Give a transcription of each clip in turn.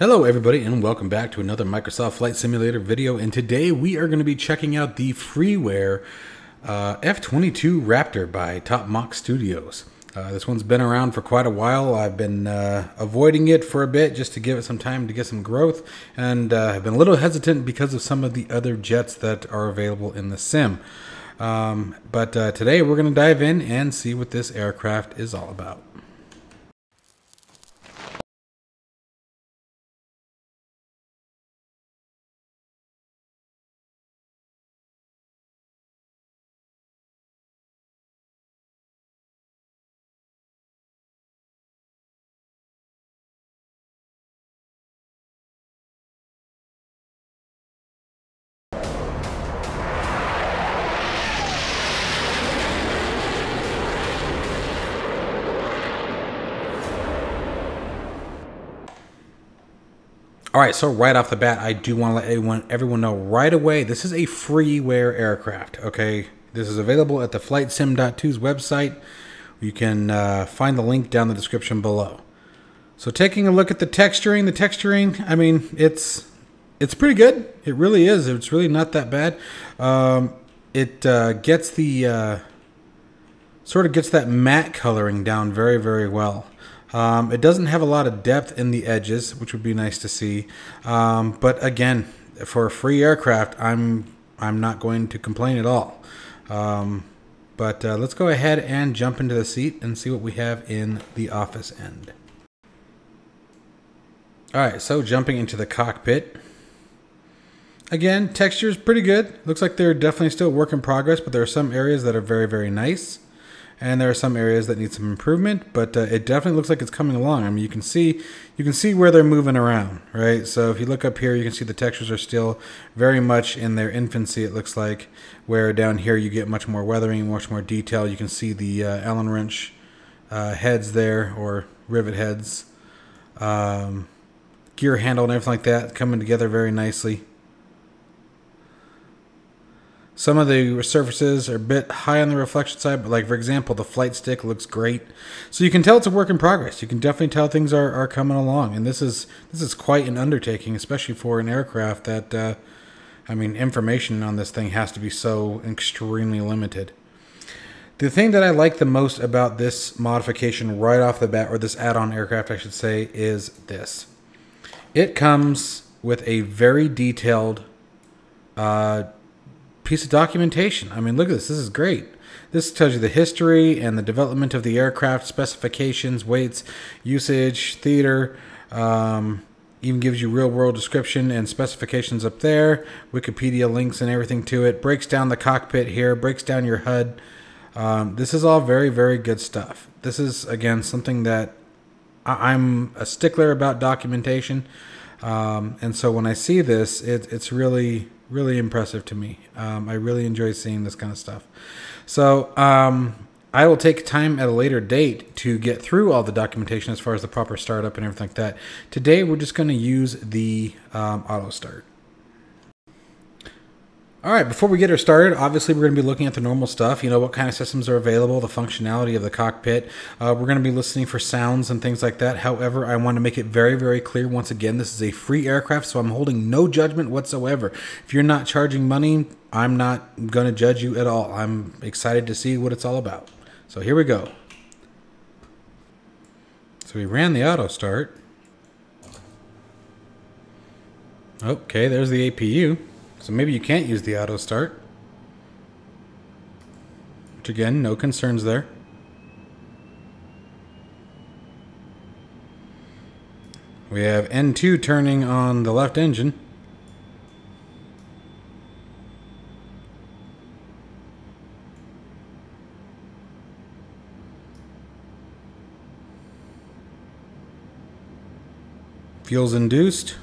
Hello everybody and welcome back to another Microsoft Flight Simulator video, and today we are going to be checking out the freeware F-22 Raptor by Mach Studios. This one's been around for quite a while. I've been avoiding it for a bit just to give it some time to get some growth, and have been a little hesitant because of some of the other jets that are available in the sim. But today we're going to dive in and see what this aircraft is all about. All right, so right off the bat, I do want to let everyone know right away, this is a freeware aircraft, okay? This is available at the FlightSim.2's website. You can find the link down in the description below. So taking a look at the texturing, I mean, it's pretty good. It really is. It's really not that bad. It gets the, sort of gets that matte coloring down very, very well. It doesn't have a lot of depth in the edges, which would be nice to see. But again, for a free aircraft, I'm not going to complain at all. But let's go ahead and jump into the seat and see what we have in the office end. All right, so jumping into the cockpit. Again, texture is pretty good. Looks like they're definitely still a work in progress, but there are some areas that are very, very nice. And there are some areas that need some improvement, but it definitely looks like it's coming along. I mean, you can see where they're moving around, right? So if you look up here, you can see the textures are still very much in their infancy, it looks like, where down here you get much more weathering, much more detail. You can see the Allen wrench heads there, or rivet heads, gear handle and everything like that coming together very nicely. Some of the surfaces are a bit high on the reflection side, but like, for example, the flight stick looks great. So you can tell it's a work in progress. You can definitely tell things are coming along. And this is quite an undertaking, especially for an aircraft that, I mean, information on this thing has to be so extremely limited. The thing that I like the most about this modification right off the bat, or this add-on aircraft, I should say, is this. It comes with a very detailed piece of documentation. I mean, look at this. This is great. This tells you the history and the development of the aircraft, specifications, weights, usage, theater, even gives you real-world description and specifications up there, Wikipedia links and everything to it, breaks down the cockpit here, breaks down your HUD. This is all very, very good stuff. This is, again, something that I'm a stickler about documentation, and so when I see this, it's really impressive to me. I really enjoy seeing this kind of stuff. So I will take time at a later date to get through all the documentation as far as the proper startup and everything like that. Today we're just going to use the auto start. All right, before we get her started, obviously we're going to be looking at the normal stuff. You know, what kind of systems are available, the functionality of the cockpit. We're going to be listening for sounds and things like that. However, I want to make it very, very clear, once again, this is a free aircraft, so I'm holding no judgment whatsoever. If you're not charging money, I'm not going to judge you at all. I'm excited to see what it's all about. So here we go. So we ran the auto start. Okay, there's the APU. So maybe you can't use the auto start. Which again, no concerns there. We have N2 turning on the left engine. Fuel's induced.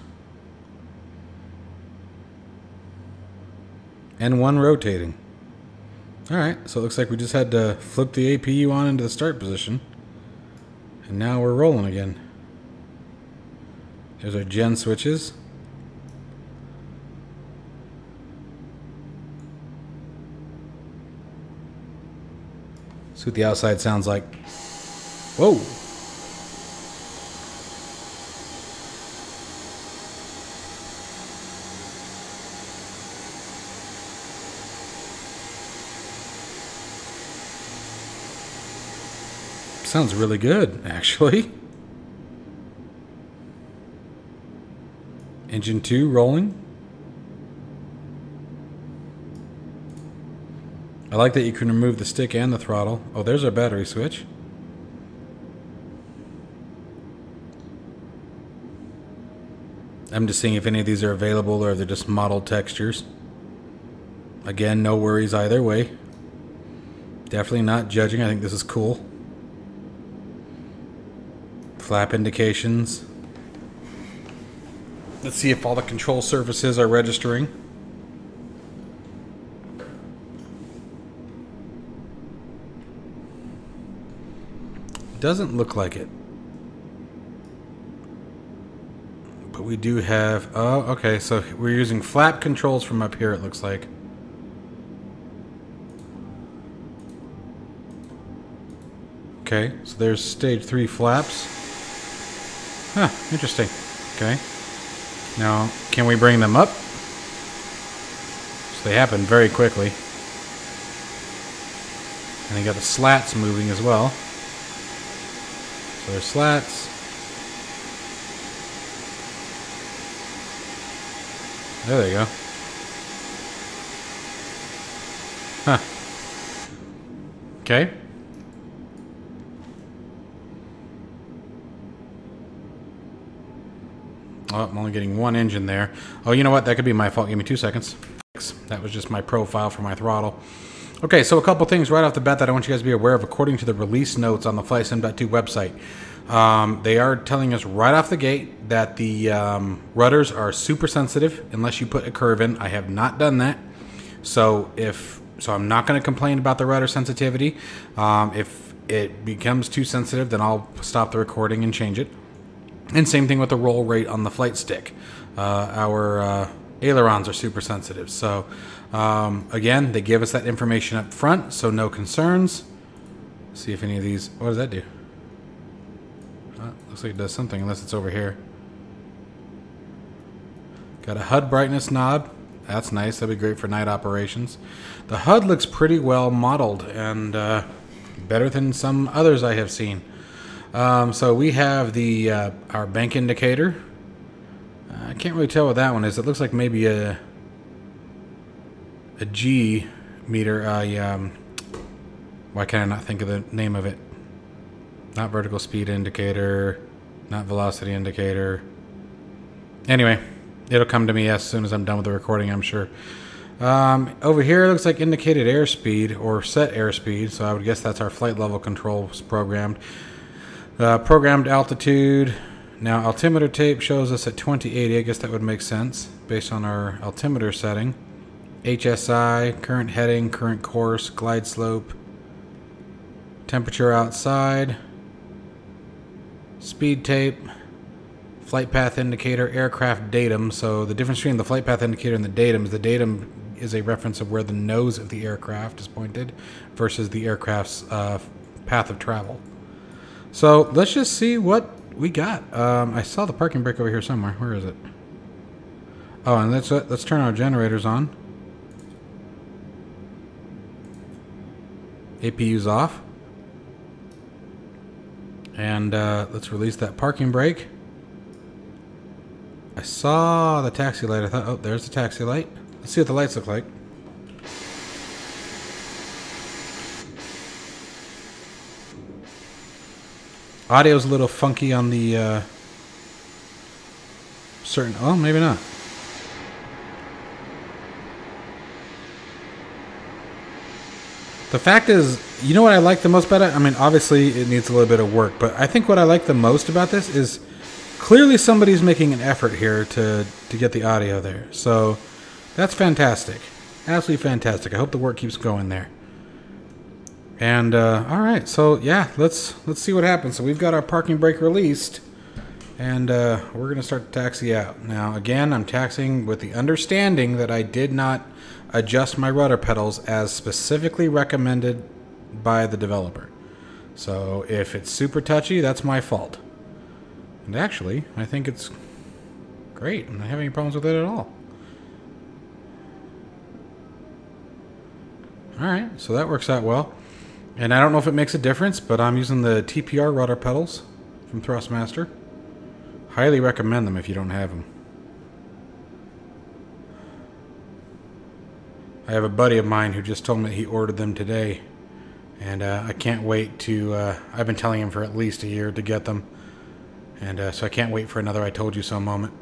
N1 rotating. Alright, so it looks like we just had to flip the APU on into the start position. And now we're rolling again. There's our gen switches. See what the outside sounds like. Whoa! Sounds really good, actually. Engine 2 rolling. I like that you can remove the stick and the throttle. Oh, there's our battery switch. I'm just seeing if any of these are available or they're just modeled textures. Again, no worries either way. Definitely not judging. I think this is cool. Flap indications. Let's see if all the control surfaces are registering. Doesn't look like it. But we do have... Oh, okay. So we're using flap controls from up here, it looks like. Okay. So there's stage 3 flaps. Huh. Interesting. Okay. Now, can we bring them up? So they happen very quickly. And they got the slats moving as well. So there's slats. There you go. Huh. Okay. Oh, I'm only getting one engine there. Oh, you know what? That could be my fault. Give me 2 seconds. That was just my profile for my throttle. Okay, so a couple things right off the bat that I want you guys to be aware of according to the release notes on the FlightSim.2 website. They are telling us right off the gate that the rudders are super sensitive unless you put a curve in. I have not done that. So I'm not going to complain about the rudder sensitivity. If it becomes too sensitive, then I'll stop the recording and change it. And same thing with the roll rate on the flight stick. Our ailerons are super sensitive. So again, they give us that information up front, so no concerns. See if any of these... What does that do? Looks like it does something, unless it's over here. Got a HUD brightness knob. That's nice. That'd be great for night operations. The HUD looks pretty well modeled and better than some others I have seen. So we have the our bank indicator. I can't really tell what that one is. It looks like maybe a G meter. Why can I not think of the name of it? Not vertical speed indicator, not velocity indicator. Anyway, it'll come to me as soon as I'm done with the recording, I'm sure. Over here, it looks like indicated airspeed or set airspeed. So I would guess that's our flight level controls programmed. Programmed altitude. Now altimeter tape shows us at 2080. I guess that would make sense based on our altimeter setting. HSI, current heading, current course, glide slope, temperature outside, speed tape, flight path indicator, aircraft datum. So the difference between the flight path indicator and the datum is a reference of where the nose of the aircraft is pointed versus the aircraft's path of travel. So let's just see what we got. I saw the parking brake over here somewhere. Where is it? Oh, and let's turn our generators on. APU's off. And let's release that parking brake. I saw the taxi light. I thought, oh, there's the taxi light. Let's see what the lights look like. Audio's a little funky on the certain... Oh, maybe not. The fact is, you know what I like the most about it? I mean, obviously it needs a little bit of work, but I think what I like the most about this is clearly somebody's making an effort here to get the audio there. So that's fantastic. Absolutely fantastic. I hope the work keeps going there. And all right, so yeah, let's see what happens. So we've got our parking brake released, and we're gonna start to taxi out. Now again, I'm taxiing with the understanding that I did not adjust my rudder pedals as specifically recommended by the developer. So if it's super touchy, that's my fault. And actually, I think it's great. I'm not having any problems with it at all. All right, so that works out well. And I don't know if it makes a difference, but I'm using the TPR rudder pedals from Thrustmaster. Highly recommend them if you don't have them. I have a buddy of mine who just told me he ordered them today. And I can't wait to... I've been telling him for at least a year to get them. And so I can't wait for another I told you so moment.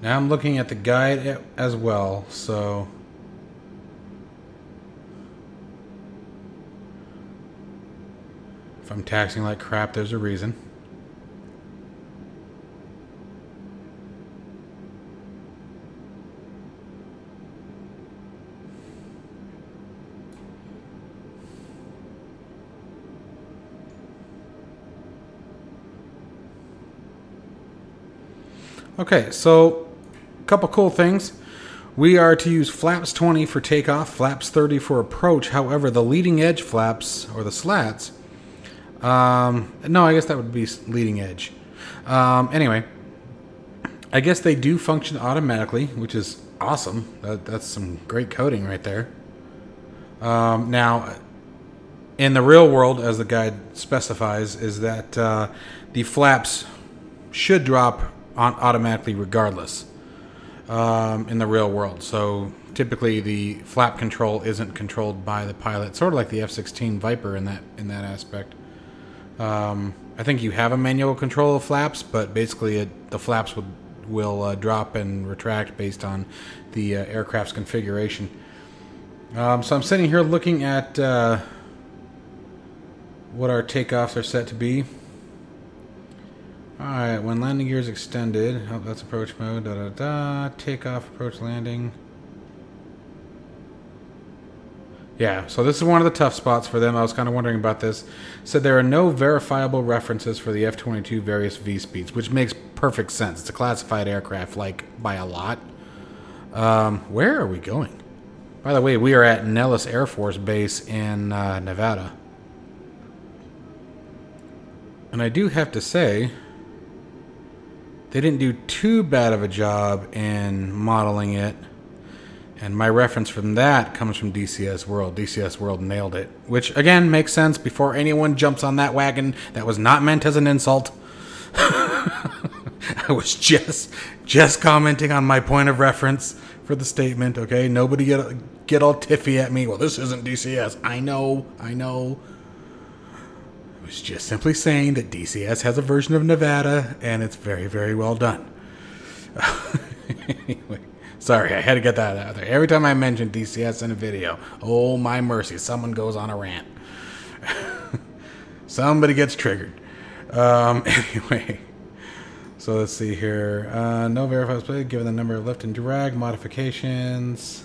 Now I'm looking at the guide as well, so... If I'm taxing like crap, there's a reason. Okay, so a couple cool things. We are to use flaps 20 for takeoff, flaps 30 for approach. However, the leading edge flaps, or the slats, no, I guess that would be leading edge. Anyway, I guess they do function automatically, which is awesome. That's some great coding right there. Now, in the real world, as the guide specifies, is that the flaps should drop automatically regardless in the real world. So typically the flap control isn't controlled by the pilot, sort of like the F-16 Viper in that aspect. I think you have a manual control of flaps, but basically the flaps will drop and retract based on the aircraft's configuration. So I'm sitting here looking at what our takeoffs are set to be. Alright, when landing gear is extended, oh, that's approach mode, takeoff, approach, landing. Yeah, so this is one of the tough spots for them. I was kind of wondering about this. Said there are no verifiable references for the F-22 various V-speeds, which makes perfect sense. It's a classified aircraft, like, by a lot. Where are we going? By the way, we are at Nellis Air Force Base in Nevada. And I do have to say, they didn't do too bad of a job in modeling it. And my reference from that comes from DCS World. DCS World nailed it. Which, again, makes sense. Before anyone jumps on that wagon, that was not meant as an insult. I was just commenting on my point of reference for the statement, okay? Nobody get all tiffy at me. Well, this isn't DCS. I know. I was just simply saying that DCS has a version of Nevada, and it's very, very well done. Anyway, sorry, I had to get that out there. Every time I mention DCS in a video, oh my mercy, someone goes on a rant. Somebody gets triggered. Anyway, so let's see here. No verified play given the number of lift and drag modifications.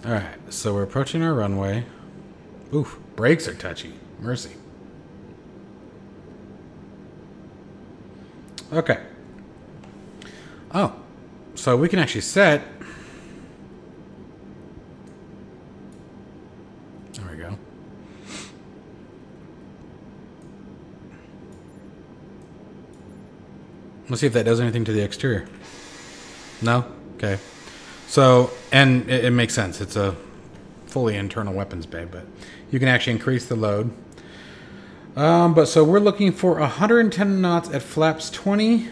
Alright, so we're approaching our runway. Oof, brakes are touchy. Mercy. Okay. Oh, so we can actually set... There we go. Let's see if that does anything to the exterior. No? Okay. So, and it makes sense. It's a fully internal weapons bay, but you can actually increase the load. But so we're looking for 110 knots at flaps 20.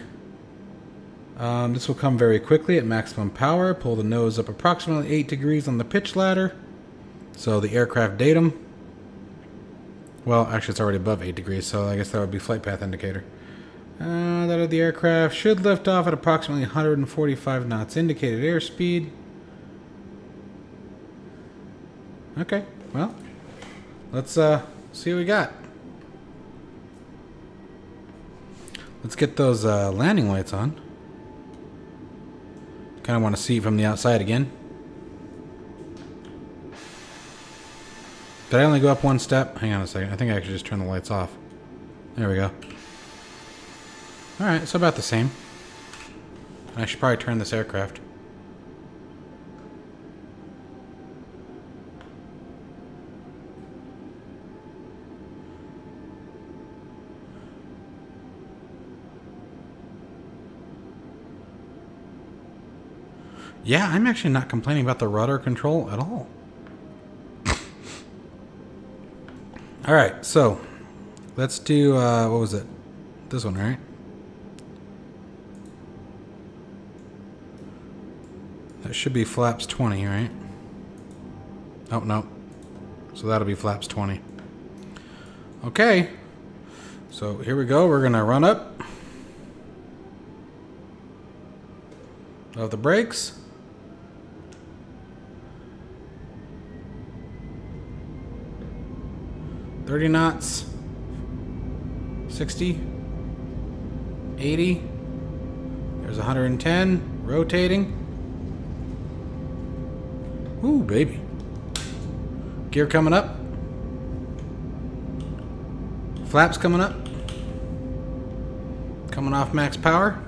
This will come very quickly at maximum power. Pull the nose up approximately 8 degrees on the pitch ladder. So the aircraft datum. Well, actually it's already above 8 degrees, so I guess that would be flight path indicator. That of the aircraft should lift off at approximately 145 knots indicated airspeed. Okay, well, let's see what we got. Let's get those landing lights on. Kind of want to see it from the outside again. Did I only go up one step? Hang on a second. I think I actually just turned the lights off. There we go. Alright, so about the same. I should probably turn this aircraft. Yeah, I'm actually not complaining about the rudder control at all. Alright, so let's do, what was it? This one, right? That should be flaps 20, right? Oh, no. So that'll be flaps 20. Okay. So here we go. We're going to run up. Of the brakes. 30 knots. 60. 80. There's 110. Rotating. Ooh, baby. Gear coming up. Flaps coming up. Coming off max power.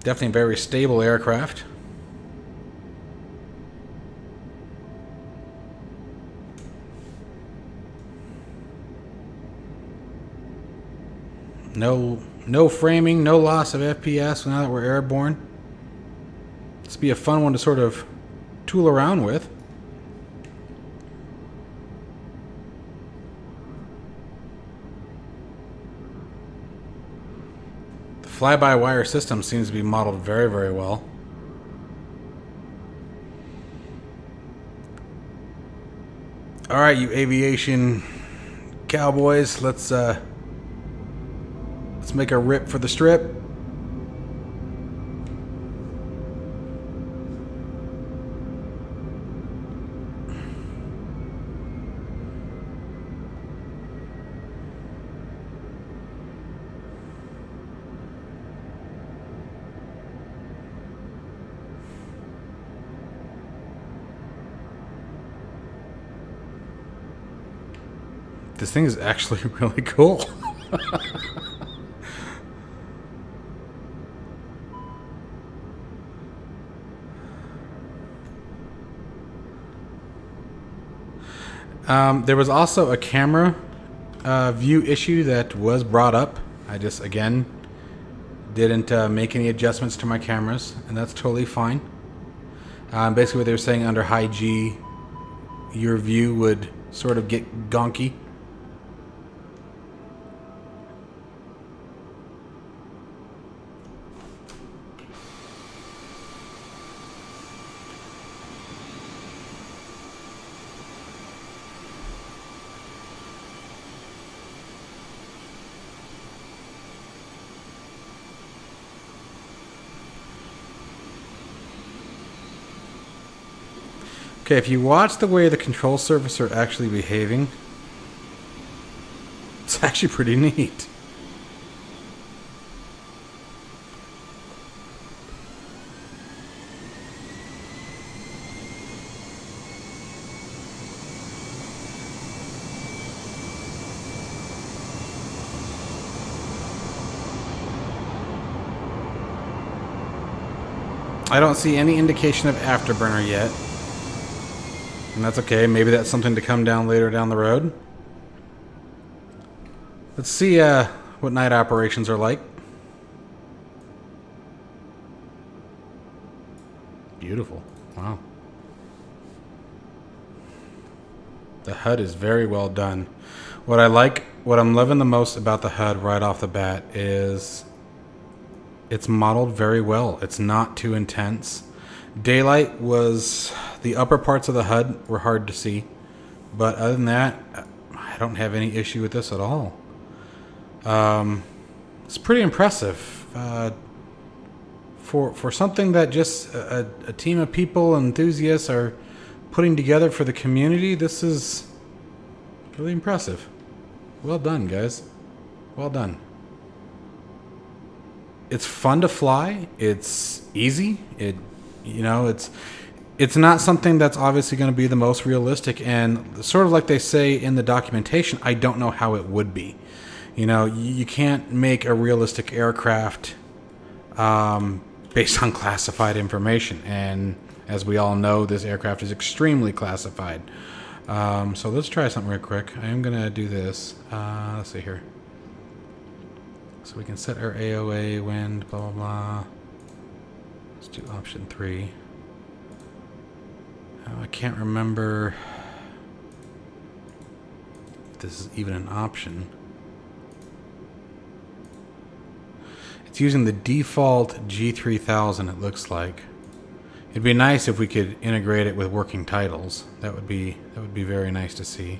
Definitely a very stable aircraft. No framing, no loss of FPS now that we're airborne. This will be a fun one to sort of tool around with. The fly-by-wire system seems to be modeled very, very well. All right, you aviation cowboys, let's make a rip for the strip. This thing is actually really cool. There was also a camera view issue that was brought up. I just, again, didn't make any adjustments to my cameras, and that's totally fine. Basically what they were saying, under high G, your view would sort of get gonky. Okay, if you watch the way the control surface are actually behaving, it's actually pretty neat. I don't see any indication of afterburner yet. And that's okay. Maybe that's something to come down later down the road. Let's see what night operations are like. Beautiful. Wow. The HUD is very well done. What I'm loving the most about the HUD right off the bat is it's modeled very well. It's not too intense. Daylight was... The upper parts of the HUD were hard to see. But other than that, I don't have any issue with this at all. It's pretty impressive. for something that just a team of people, enthusiasts are putting together for the community, this is really impressive. Well done, guys. Well done. It's fun to fly. It's easy. It's not something that's obviously going to be the most realistic, and sort of like they say in the documentation, I don't know how it would be. You can't make a realistic aircraft based on classified information, and as we all know, this aircraft is extremely classified. So let's try something real quick. I am going to do this. Let's see here. So we can set our AOA, wind, blah, blah, blah. Let's do option 3. I can't remember if this is even an option. It's using the default G3000, it looks like. It'd be nice if we could integrate it with working titles. That would be very nice to see.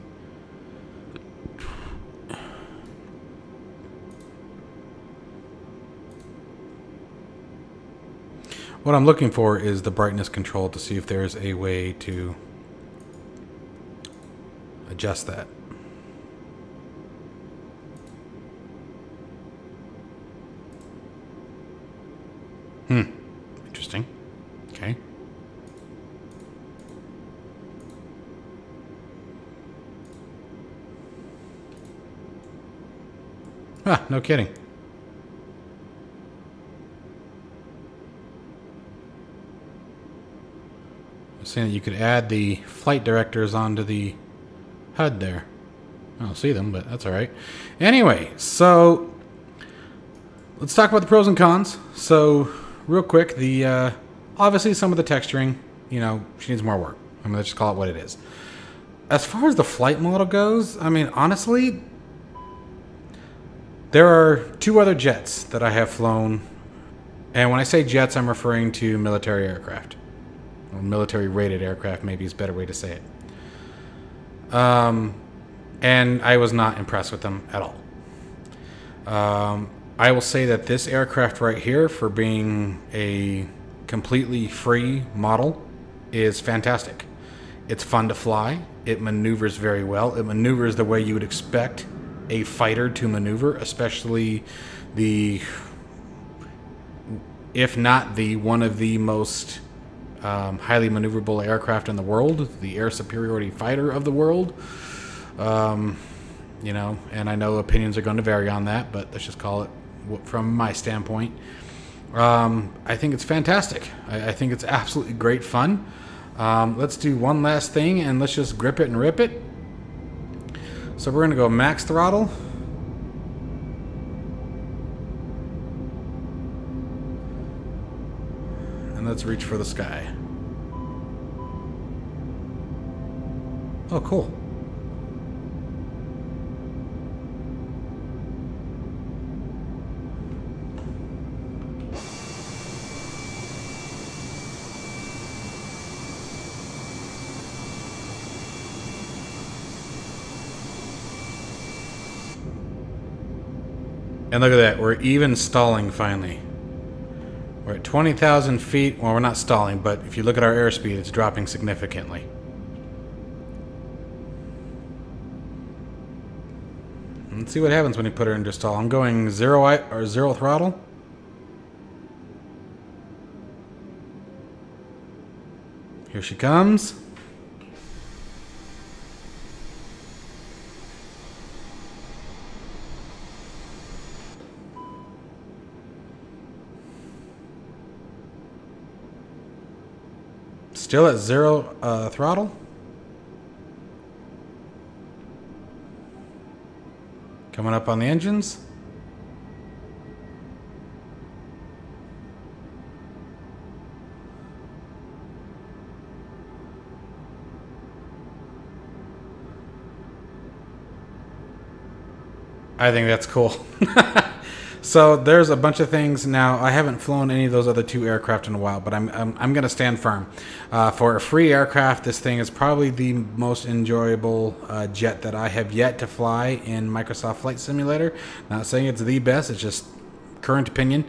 What I'm looking for is the brightness control to see if there's a way to adjust that. Interesting. Okay. Ah, no kidding. Saying that you could add the flight directors onto the HUD there. I don't see them, but that's all right. Anyway, so let's talk about the pros and cons. So real quick, the obviously some of the texturing, she needs more work. Let's just call it what it is. As far as the flight model goes, honestly, there are 2 other jets that I have flown, and when I say jets, I'm referring to military aircraft. Or military-rated aircraft, maybe is a better way to say it. And I was not impressed with them at all. I will say that this aircraft right here, for being a completely free model, is fantastic. It's fun to fly. It maneuvers very well. It maneuvers the way you would expect a fighter to maneuver, especially if not one of the most highly maneuverable aircraft in the world, the air superiority fighter of the world. And I know opinions are going to vary on that, but let's just call it from my standpoint. I think it's fantastic. I think it's absolutely great fun. Let's do one last thing, and let's just grip it and rip it. So we're going to go max throttle. And let's reach for the sky. Oh, cool. And look at that, we're even stalling finally. We're at 20,000 feet. Well, we're not stalling, but if you look at our airspeed, it's dropping significantly. Let's see what happens when you put her into stall. I'm going zero throttle. Here she comes. Still at zero throttle. Coming up on the engines. I think that's cool. So there's a bunch of things. Now, I haven't flown any of those other 2 aircraft in a while, but I'm going to stand firm. For a free aircraft, this thing is probably the most enjoyable jet that I have yet to fly in Microsoft Flight Simulator. Not saying it's the best, it's just current opinion.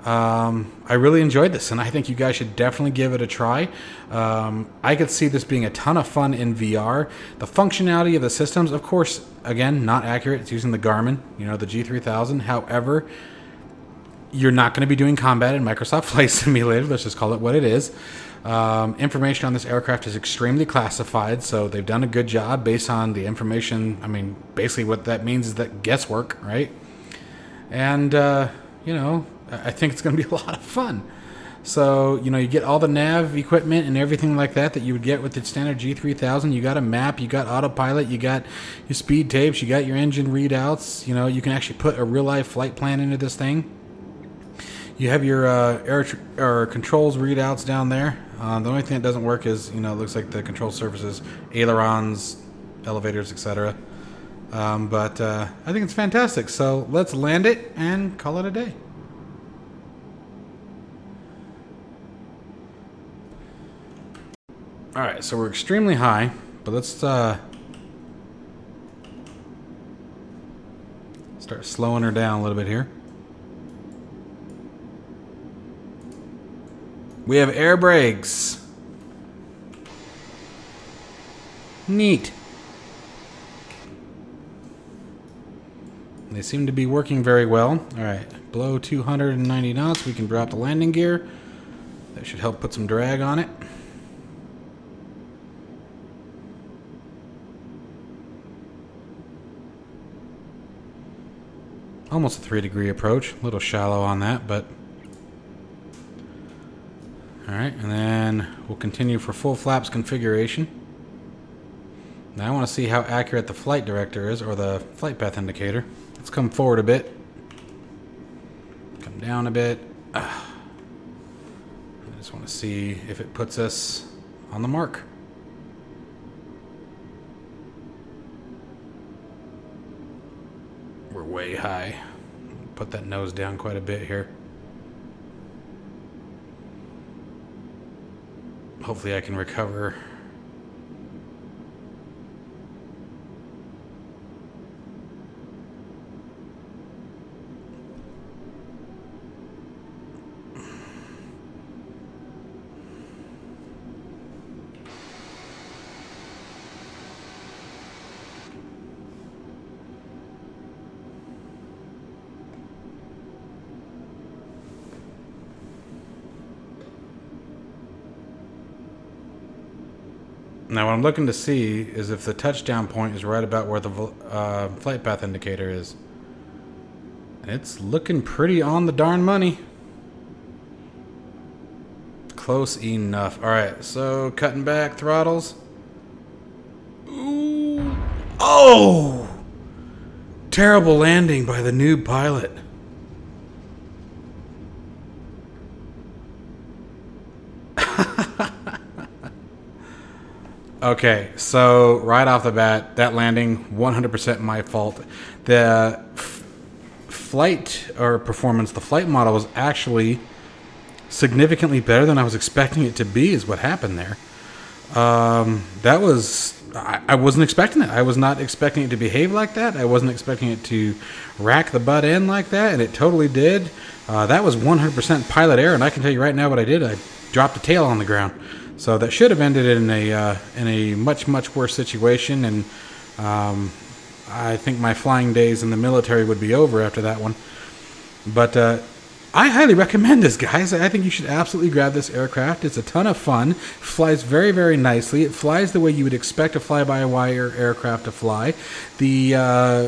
I really enjoyed this, and I think you guys should definitely give it a try. I could see this being a ton of fun in VR. The functionality of the systems, of course, again, not accurate. It's using the Garmin, you know, the G3000. However, you're not going to be doing combat in Microsoft Flight Simulator. Let's just call it what it is. Information on this aircraft is extremely classified, so they've done a good job based on the information. I mean, basically what that means is that guesswork, right? And, you know, I think it's going to be a lot of fun. So, you know, you get all the nav equipment and everything like that you would get with the standard G3000. You got a map, you got autopilot, you got your speed tapes, you got your engine readouts. You know, you can actually put a real-life flight plan into this thing. You have your air controls readouts down there. The only thing that doesn't work is, you know, it looks like the control surfaces, ailerons, elevators, etc. But I think it's fantastic. So let's land it and call it a day. Alright, so we're extremely high, but let's start slowing her down a little bit here. We have air brakes. Neat. They seem to be working very well. Alright, below 290 knots, we can drop the landing gear. That should help put some drag on it. Almost a 3-degree approach. A little shallow on that, but... Alright, and then we'll continue for full flaps configuration. Now I want to see how accurate the flight director is, or the flight path indicator. Let's come forward a bit. Come down a bit. I just want to see if it puts us on the mark. We're way high. Put that nose down quite a bit here. Hopefully I can recover. Now what I'm looking to see is if the touchdown point is right about where the flight path indicator is. And it's looking pretty on the darn money. Close enough. Alright, so cutting back throttles. Ooh. Oh! Terrible landing by the noob pilot. Okay, so right off the bat, that landing, 100% my fault. The flight or performance, the flight model was actually significantly better than I was expecting it to be, is what happened there. That was, I wasn't expecting it. I was not expecting it to behave like that. I wasn't expecting it to rack the butt end like that, and it totally did. That was 100% pilot error, and I can tell you right now what I did. I dropped the tail on the ground. So that should have ended in a much worse situation, and I think my flying days in the military would be over after that one. But I highly recommend this, guys. I think you should absolutely grab this aircraft. It's a ton of fun. It flies very nicely. It flies the way you would expect a fly-by-wire aircraft to fly. The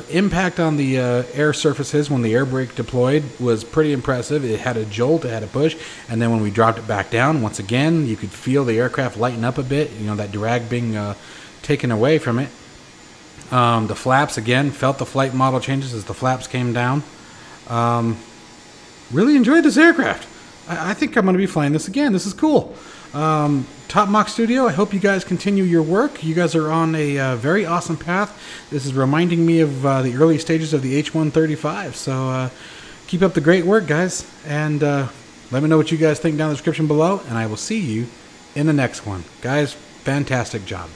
impact on the air surfaces when the air brake deployed was pretty impressive. It had a jolt, it had a push, and then when we dropped it back down, once again, you could feel the aircraft lighten up a bit, you know, that drag being taken away from it. The flaps, again, felt the flight model changes as the flaps came down. Really enjoyed this aircraft. I think I'm going to be flying this again. This is cool. Top Mach Studio, I hope you guys continue your work. You guys are on a very awesome path. This is reminding me of the early stages of the H-135. So keep up the great work, guys. And let me know what you guys think down in the description below. And I will see you in the next one. Guys, fantastic job.